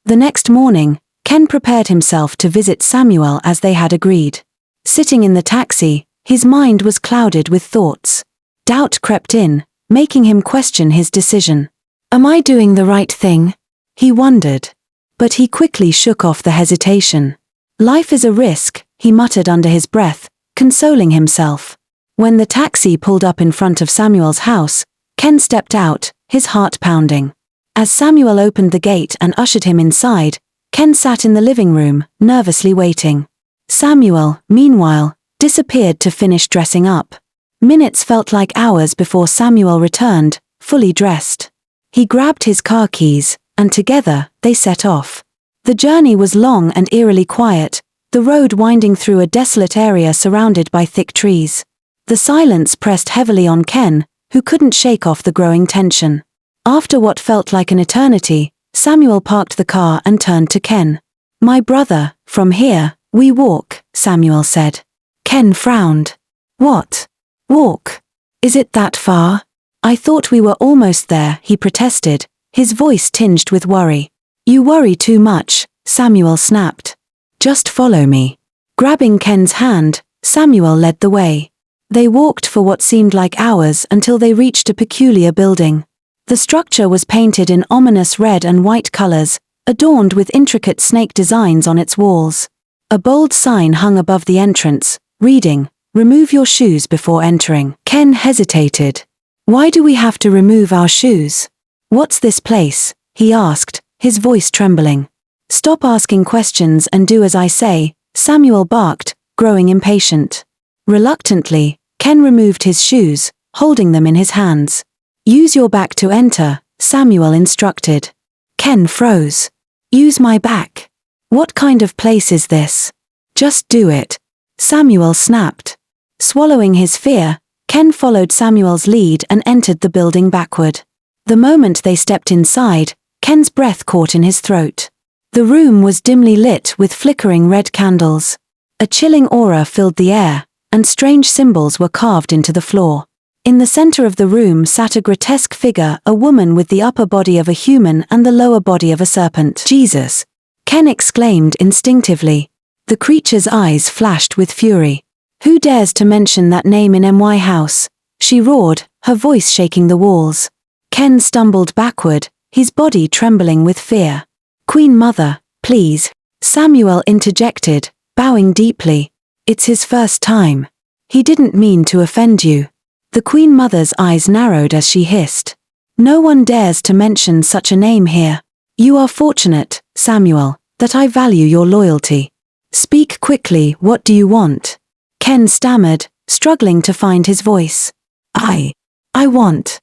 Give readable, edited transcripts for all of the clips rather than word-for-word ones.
The next morning, Ken prepared himself to visit Samuel as they had agreed. Sitting in the taxi, his mind was clouded with thoughts. Doubt crept in, making him question his decision. Am I doing the right thing? He wondered. But he quickly shook off the hesitation. Life is a risk, he muttered under his breath, consoling himself. When the taxi pulled up in front of Samuel's house, Ken stepped out, his heart pounding. As Samuel opened the gate and ushered him inside, Ken sat in the living room, nervously waiting. Samuel, meanwhile, disappeared to finish dressing up. Minutes felt like hours before Samuel returned, fully dressed. He grabbed his car keys, and together, they set off. The journey was long and eerily quiet, the road winding through a desolate area surrounded by thick trees. The silence pressed heavily on Ken, who couldn't shake off the growing tension. After what felt like an eternity, Samuel parked the car and turned to Ken. My brother, from here, we walk, Samuel said. Ken frowned. What? Walk? Is it that far? I thought we were almost there, he protested, his voice tinged with worry. You worry too much, Samuel snapped. Just follow me. Grabbing Ken's hand, Samuel led the way. They walked for what seemed like hours until they reached a peculiar building. The structure was painted in ominous red and white colors, adorned with intricate snake designs on its walls. A bold sign hung above the entrance, reading, "Remove your shoes before entering." Ken hesitated. Why do we have to remove our shoes? What's this place? He asked, his voice trembling. Stop asking questions and do as I say, Samuel barked, growing impatient. Reluctantly, Ken removed his shoes, holding them in his hands. Use your back to enter, Samuel instructed. Ken froze. Use my back? What kind of place is this? Just do it. Samuel snapped. Swallowing his fear, Ken followed Samuel's lead and entered the building backward. The moment they stepped inside, Ken's breath caught in his throat. The room was dimly lit with flickering red candles. A chilling aura filled the air, and strange symbols were carved into the floor. In the center of the room sat a grotesque figure, a woman with the upper body of a human and the lower body of a serpent. Jesus! Ken exclaimed instinctively. The creature's eyes flashed with fury. Who dares to mention that name in my house? She roared, her voice shaking the walls. Ken stumbled backward, his body trembling with fear. Queen Mother, please, Samuel interjected, bowing deeply. It's his first time. He didn't mean to offend you. The Queen Mother's eyes narrowed as she hissed. No one dares to mention such a name here. You are fortunate, Samuel, that I value your loyalty. Speak quickly, what do you want? Ken stammered, struggling to find his voice. I want.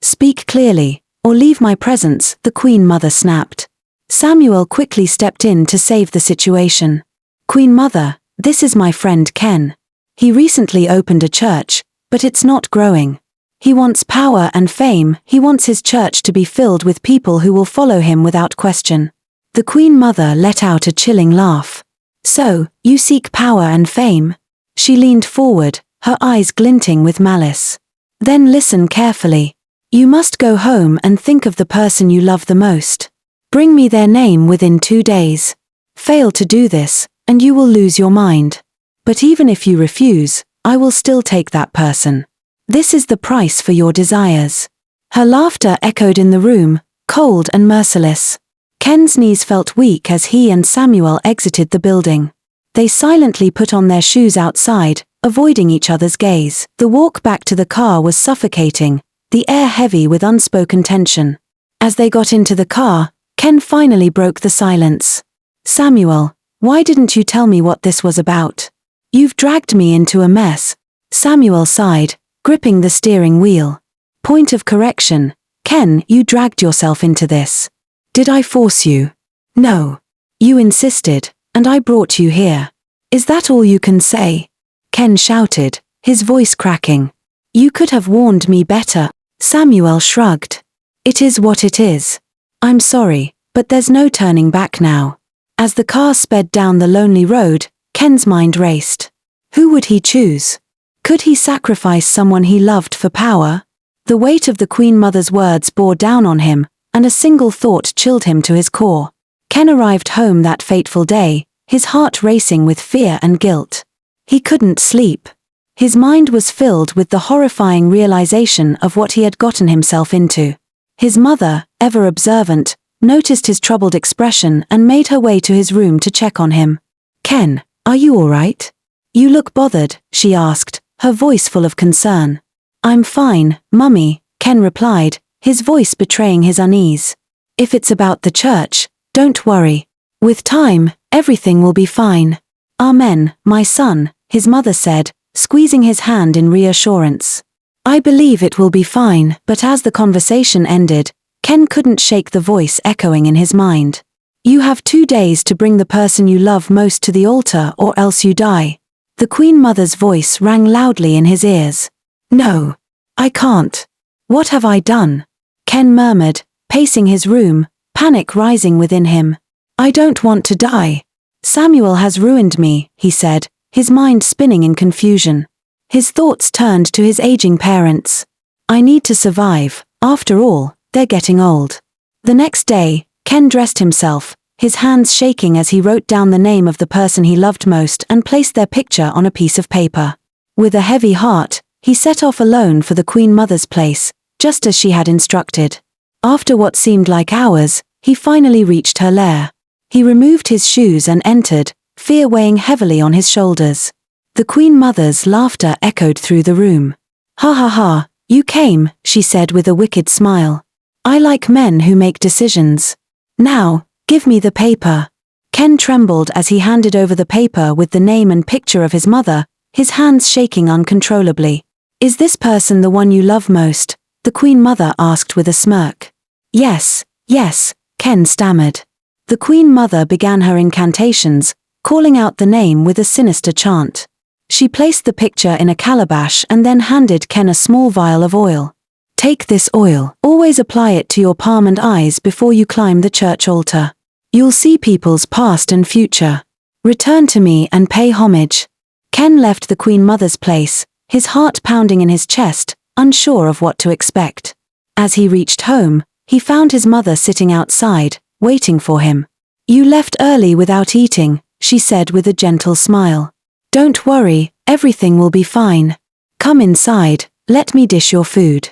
Speak clearly, or leave my presence, the Queen Mother snapped. Samuel quickly stepped in to save the situation. Queen Mother, this is my friend Ken. He recently opened a church, but it's not growing. He wants power and fame, he wants his church to be filled with people who will follow him without question. The Queen Mother let out a chilling laugh. So, you seek power and fame? She leaned forward, her eyes glinting with malice. Then listen carefully. You must go home and think of the person you love the most. Bring me their name within 2 days. Fail to do this, and you will lose your mind. But even if you refuse, I will still take that person. This is the price for your desires. Her laughter echoed in the room, cold and merciless. Ken's knees felt weak as he and Samuel exited the building. They silently put on their shoes outside, avoiding each other's gaze. The walk back to the car was suffocating, the air heavy with unspoken tension. As they got into the car, Ken finally broke the silence. Samuel, why didn't you tell me what this was about? You've dragged me into a mess. Samuel sighed, gripping the steering wheel. Point of correction, Ken, you dragged yourself into this. Did I force you? No. You insisted, and I brought you here. Is that all you can say? Ken shouted, his voice cracking. You could have warned me better. Samuel shrugged. It is what it is. I'm sorry, but there's no turning back now. As the car sped down the lonely road, Ken's mind raced. Who would he choose? Could he sacrifice someone he loved for power? The weight of the Queen Mother's words bore down on him, and a single thought chilled him to his core. Ken arrived home that fateful day, his heart racing with fear and guilt. He couldn't sleep. His mind was filled with the horrifying realization of what he had gotten himself into. His mother, ever observant, noticed his troubled expression and made her way to his room to check on him. "Ken, are you all right? You look bothered," she asked, her voice full of concern. "I'm fine, Mummy," Ken replied, his voice betraying his unease. "If it's about the church, don't worry. With time, everything will be fine." "Amen, my son," his mother said, squeezing his hand in reassurance. "I believe it will be fine," but as the conversation ended, Ken couldn't shake the voice echoing in his mind. "You have 2 days to bring the person you love most to the altar or else you die." The Queen Mother's voice rang loudly in his ears. "No, I can't. What have I done?" Ken murmured, pacing his room, panic rising within him. "I don't want to die. Samuel has ruined me," he said, his mind spinning in confusion. His thoughts turned to his aging parents. "I need to survive, after all, they're getting old." The next day, Ken dressed himself, his hands shaking as he wrote down the name of the person he loved most and placed their picture on a piece of paper. With a heavy heart, he set off alone for the Queen Mother's place, just as she had instructed. After what seemed like hours, he finally reached her lair. He removed his shoes and entered, fear weighing heavily on his shoulders. The Queen Mother's laughter echoed through the room. "Ha ha ha, you came," she said with a wicked smile. "I like men who make decisions. Now, give me the paper." Ken trembled as he handed over the paper with the name and picture of his mother, his hands shaking uncontrollably. "Is this person the one you love most?" the Queen Mother asked with a smirk. Yes, Ken stammered. The Queen Mother began her incantations, calling out the name with a sinister chant. She placed the picture in a calabash and then handed Ken a small vial of oil. "Take this oil. Always apply it to your palm and eyes before you climb the church altar. You'll see people's past and future. Return to me and pay homage." Ken left the Queen Mother's place, his heart pounding in his chest, unsure of what to expect. As he reached home, he found his mother sitting outside, waiting for him. "You left early without eating," she said with a gentle smile. "Don't worry, everything will be fine. Come inside, let me dish your food."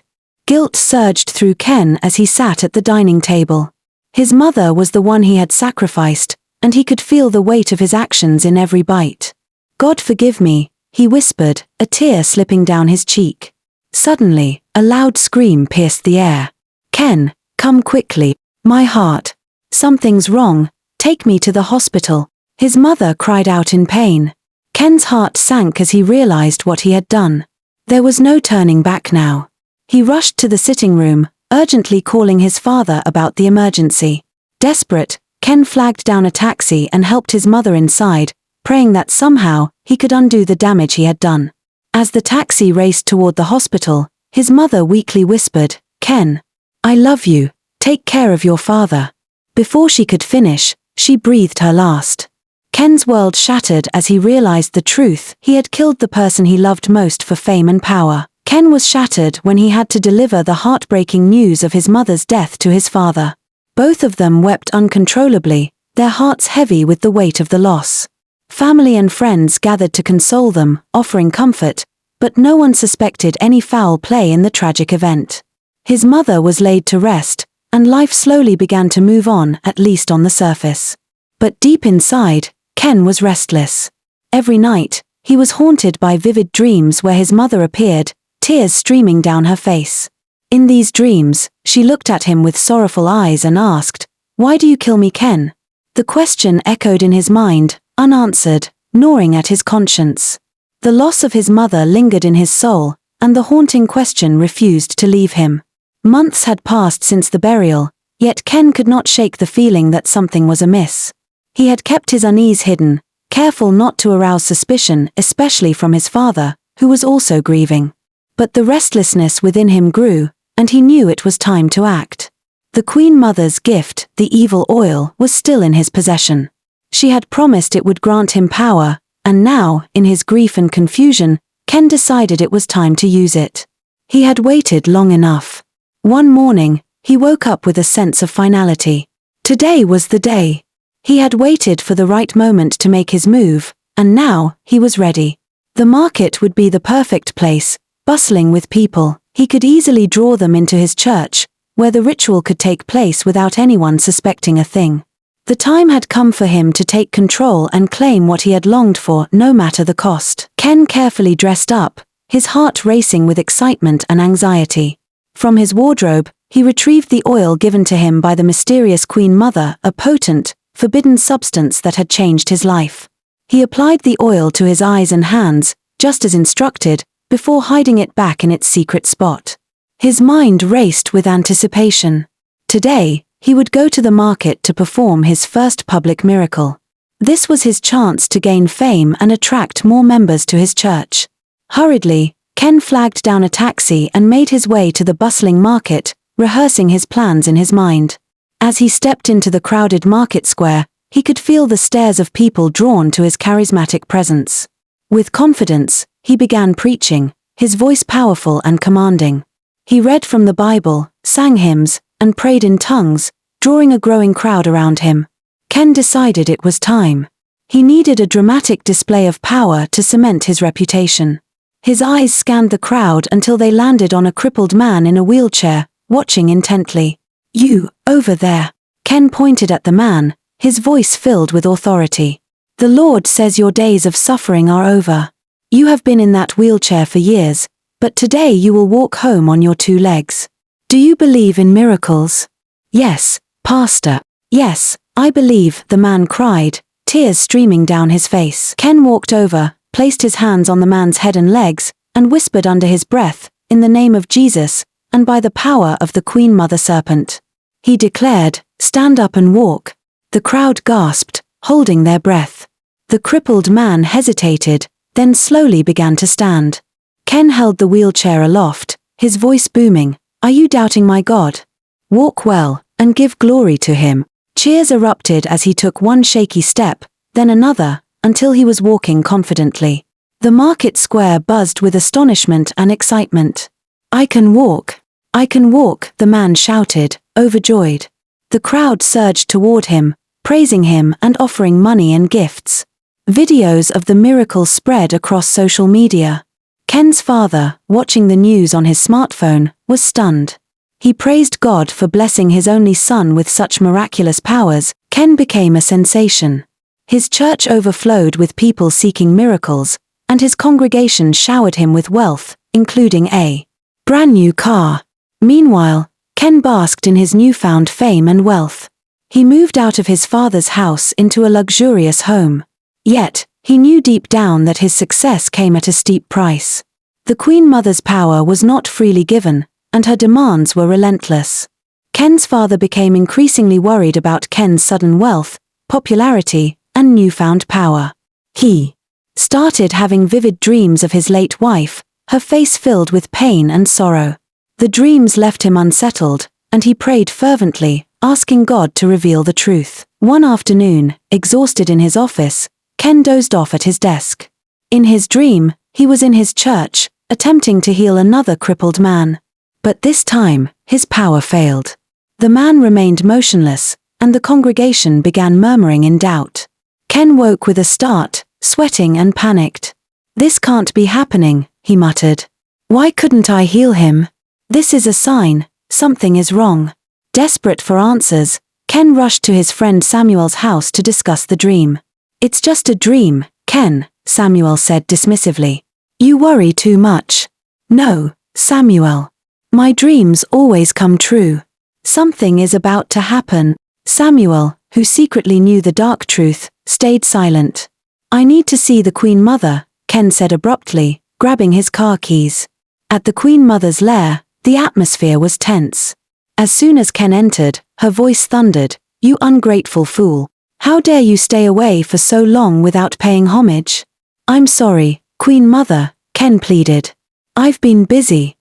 Guilt surged through Ken as he sat at the dining table. His mother was the one he had sacrificed, and he could feel the weight of his actions in every bite. "God forgive me," he whispered, a tear slipping down his cheek. Suddenly, a loud scream pierced the air. "Ken, come quickly. My heart. Something's wrong. Take me to the hospital." His mother cried out in pain. Ken's heart sank as he realized what he had done. There was no turning back now. He rushed to the sitting room, urgently calling his father about the emergency. Desperate, Ken flagged down a taxi and helped his mother inside, praying that somehow he could undo the damage he had done. As the taxi raced toward the hospital, his mother weakly whispered, "Ken, I love you, take care of your father." Before she could finish, she breathed her last. Ken's world shattered as he realized the truth. He had killed the person he loved most for fame and power. Ken was shattered when he had to deliver the heartbreaking news of his mother's death to his father. Both of them wept uncontrollably, their hearts heavy with the weight of the loss. Family and friends gathered to console them, offering comfort, but no one suspected any foul play in the tragic event. His mother was laid to rest, and life slowly began to move on, at least on the surface. But deep inside, Ken was restless. Every night, he was haunted by vivid dreams where his mother appeared, tears streaming down her face. In these dreams, she looked at him with sorrowful eyes and asked, "Why do you kill me, Ken?" The question echoed in his mind, unanswered, gnawing at his conscience. The loss of his mother lingered in his soul, and the haunting question refused to leave him. Months had passed since the burial, yet Ken could not shake the feeling that something was amiss. He had kept his unease hidden, careful not to arouse suspicion, especially from his father, who was also grieving. But the restlessness within him grew, and he knew it was time to act. The Queen Mother's gift, the evil oil, was still in his possession. She had promised it would grant him power, and now, in his grief and confusion, Ken decided it was time to use it. He had waited long enough. One morning, he woke up with a sense of finality. Today was the day. He had waited for the right moment to make his move, and now he was ready. The market would be the perfect place, bustling with people. He could easily draw them into his church, where the ritual could take place without anyone suspecting a thing. The time had come for him to take control and claim what he had longed for, no matter the cost. Ken carefully dressed up, his heart racing with excitement and anxiety. From his wardrobe, he retrieved the oil given to him by the mysterious Queen Mother, a potent, forbidden substance that had changed his life. He applied the oil to his eyes and hands, just as instructed, before hiding it back in its secret spot. His mind raced with anticipation. Today, he would go to the market to perform his first public miracle. This was his chance to gain fame and attract more members to his church. Hurriedly, Ken flagged down a taxi and made his way to the bustling market, rehearsing his plans in his mind. As he stepped into the crowded market square, he could feel the stares of people drawn to his charismatic presence. With confidence, he began preaching, his voice powerful and commanding. He read from the Bible, sang hymns, and prayed in tongues, drawing a growing crowd around him. Ken decided it was time. He needed a dramatic display of power to cement his reputation. His eyes scanned the crowd until they landed on a crippled man in a wheelchair, watching intently. "You, over there." Ken pointed at the man, his voice filled with authority. "The Lord says your days of suffering are over. You have been in that wheelchair for years, but today you will walk home on your two legs. Do you believe in miracles?" "Yes, Pastor." "Yes, I believe," the man cried, tears streaming down his face. Ken walked over, placed his hands on the man's head and legs, and whispered under his breath, "In the name of Jesus, and by the power of the Queen Mother Serpent." He declared, "Stand up and walk." The crowd gasped, holding their breath. The crippled man hesitated, then slowly began to stand. Ken held the wheelchair aloft, his voice booming, "Are you doubting my God? Walk well, and give glory to him." Cheers erupted as he took one shaky step, then another, until he was walking confidently. The market square buzzed with astonishment and excitement. "I can walk. I can walk," the man shouted, overjoyed. The crowd surged toward him, praising him and offering money and gifts. Videos of the miracle spread across social media. Ken's father, watching the news on his smartphone, was stunned. He praised God for blessing his only son with such miraculous powers. Ken became a sensation. His church overflowed with people seeking miracles, and his congregation showered him with wealth, including a brand new car. Meanwhile, Ken basked in his newfound fame and wealth. He moved out of his father's house into a luxurious home. Yet, he knew deep down that his success came at a steep price. The Queen Mother's power was not freely given, and her demands were relentless. Ken's father became increasingly worried about Ken's sudden wealth, popularity, and newfound power. He started having vivid dreams of his late wife, her face filled with pain and sorrow. The dreams left him unsettled, and he prayed fervently, asking God to reveal the truth. One afternoon, exhausted in his office, Ken dozed off at his desk. In his dream, he was in his church, attempting to heal another crippled man. But this time, his power failed. The man remained motionless, and the congregation began murmuring in doubt. Ken woke with a start, sweating and panicked. "This can't be happening," he muttered. "Why couldn't I heal him? This is a sign, something is wrong." Desperate for answers, Ken rushed to his friend Samuel's house to discuss the dream. "It's just a dream, Ken," Samuel said dismissively. "You worry too much." "No, Samuel. My dreams always come true. Something is about to happen." Samuel, who secretly knew the dark truth, stayed silent. "I need to see the Queen Mother," Ken said abruptly, grabbing his car keys. At the Queen Mother's lair, the atmosphere was tense. As soon as Ken entered, her voice thundered, "You ungrateful fool. How dare you stay away for so long without paying homage?" "I'm sorry, Queen Mother," Ken pleaded. "I've been busy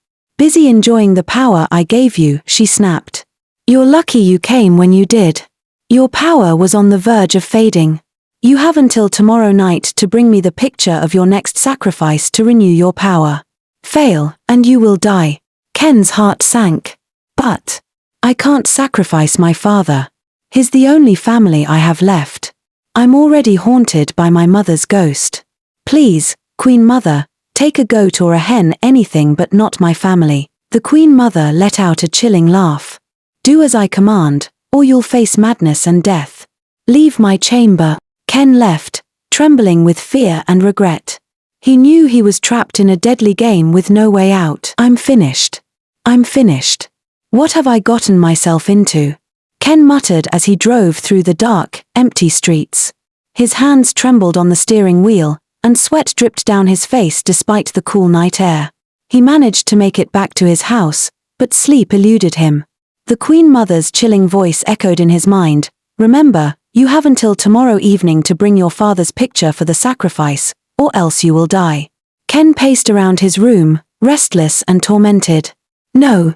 enjoying the power I gave you," she snapped. "You're lucky you came when you did. Your power was on the verge of fading. You have until tomorrow night to bring me the picture of your next sacrifice to renew your power. Fail, and you will die." Ken's heart sank. But I can't sacrifice my father. He's the only family I have left. I'm already haunted by my mother's ghost. Please, Queen Mother, take a goat or a hen, anything but not my family." The Queen Mother let out a chilling laugh. "Do as I command, or you'll face madness and death. Leave my chamber." Ken left, trembling with fear and regret. He knew he was trapped in a deadly game with no way out. "I'm finished. I'm finished. What have I gotten myself into?" Ken muttered as he drove through the dark, empty streets. His hands trembled on the steering wheel, and sweat dripped down his face despite the cool night air. He managed to make it back to his house, but sleep eluded him. The Queen Mother's chilling voice echoed in his mind, "Remember, you have until tomorrow evening to bring your father's picture for the sacrifice, or else you will die." Ken paced around his room, restless and tormented. No,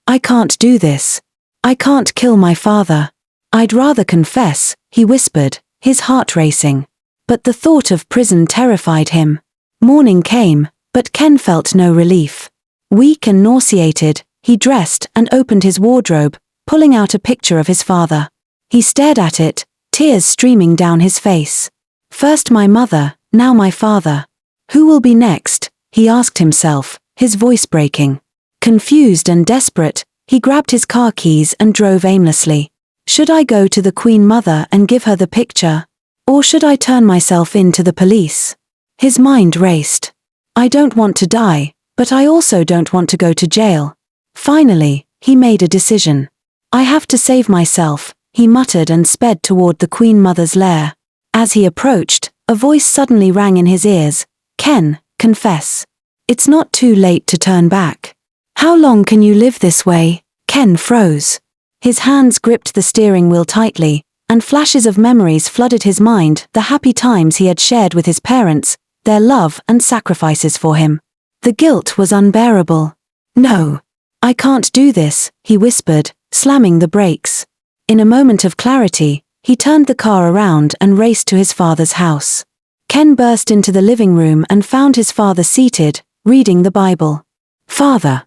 I can't do this. I can't kill my father. I'd rather confess," he whispered, his heart racing. But the thought of prison terrified him. Morning came, but Ken felt no relief. Weak and nauseated, he dressed and opened his wardrobe, pulling out a picture of his father. He stared at it, tears streaming down his face. First my mother, now my father. Who will be next? He asked himself, his voice breaking. Confused and desperate, he grabbed his car keys and drove aimlessly. Should I go to the Queen Mother and give her the picture? Or should I turn myself in to the police? His mind raced. I don't want to die, but I also don't want to go to jail. Finally, he made a decision. I have to save myself, he muttered and sped toward the Queen Mother's lair. As he approached, a voice suddenly rang in his ears. Ken, confess. It's not too late to turn back. How long can you live this way? Ken froze. His hands gripped the steering wheel tightly, and flashes of memories flooded his mind, the happy times he had shared with his parents, their love and sacrifices for him. The guilt was unbearable. No. I can't do this, he whispered, slamming the brakes. In a moment of clarity, he turned the car around and raced to his father's house. Ken burst into the living room and found his father seated, reading the Bible. Father,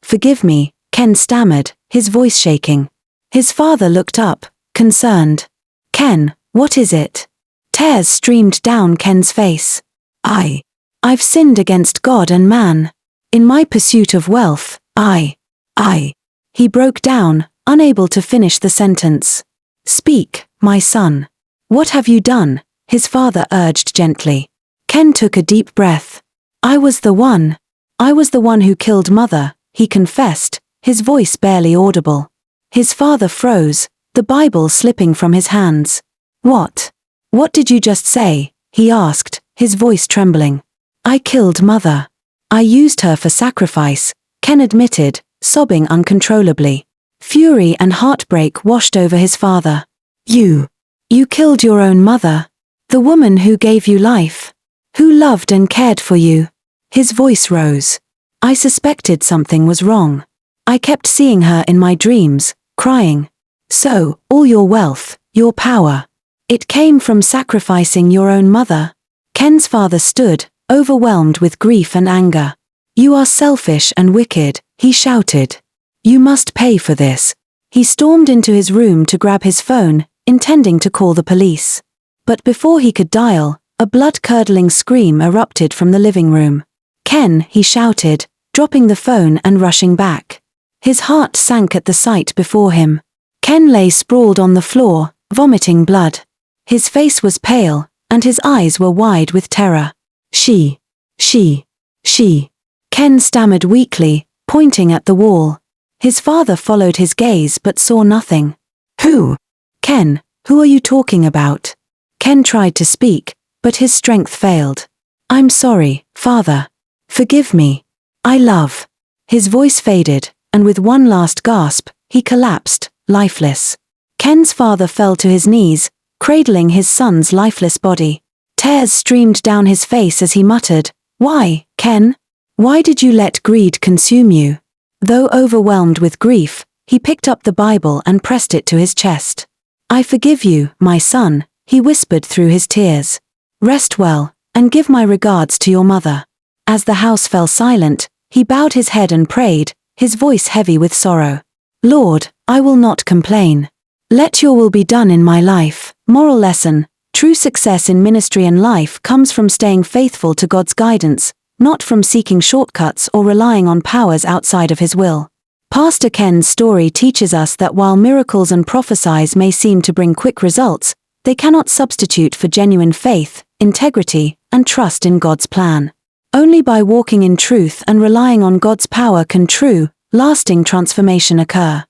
forgive me, Ken stammered, his voice shaking. His father looked up, concerned. Ken, what is it? Tears streamed down Ken's face. I've sinned against God and man. In my pursuit of wealth, He broke down, unable to finish the sentence. Speak, my son. What have you done? His father urged gently. Ken took a deep breath. I was the one who killed Mother, he confessed, his voice barely audible. His father froze, the Bible slipping from his hands. What did you just say? He asked, his voice trembling. I killed Mother. I used her for sacrifice, Ken admitted, sobbing uncontrollably. Fury and heartbreak washed over his father. You killed your own mother. The woman who gave you life. Who loved and cared for you. His voice rose. I suspected something was wrong. I kept seeing her in my dreams, crying. So, all your wealth, your power. It came from sacrificing your own mother. Ken's father stood, overwhelmed with grief and anger. You are selfish and wicked, he shouted. You must pay for this. He stormed into his room to grab his phone, intending to call the police. But before he could dial, a blood-curdling scream erupted from the living room. Ken, he shouted, dropping the phone and rushing back. His heart sank at the sight before him. Ken lay sprawled on the floor, vomiting blood. His face was pale, and his eyes were wide with terror. She. Ken stammered weakly, pointing at the wall. His father followed his gaze but saw nothing. Who? Ken, who are you talking about? Ken tried to speak, but his strength failed. I'm sorry, father. Forgive me. I love. His voice faded, and with one last gasp, he collapsed, lifeless. Ken's father fell to his knees, cradling his son's lifeless body. Tears streamed down his face as he muttered, Why, Ken? Why did you let greed consume you? Though overwhelmed with grief, he picked up the Bible and pressed it to his chest. I forgive you, my son, he whispered through his tears. Rest well, and give my regards to your mother. As the house fell silent, he bowed his head and prayed, his voice heavy with sorrow. Lord, I will not complain. Let your will be done in my life. Moral lesson: true success in ministry and life comes from staying faithful to God's guidance, not from seeking shortcuts or relying on powers outside of His will. Pastor Ken's story teaches us that while miracles and prophecies may seem to bring quick results, they cannot substitute for genuine faith, integrity, and trust in God's plan. Only by walking in truth and relying on God's power can true, lasting transformation occur.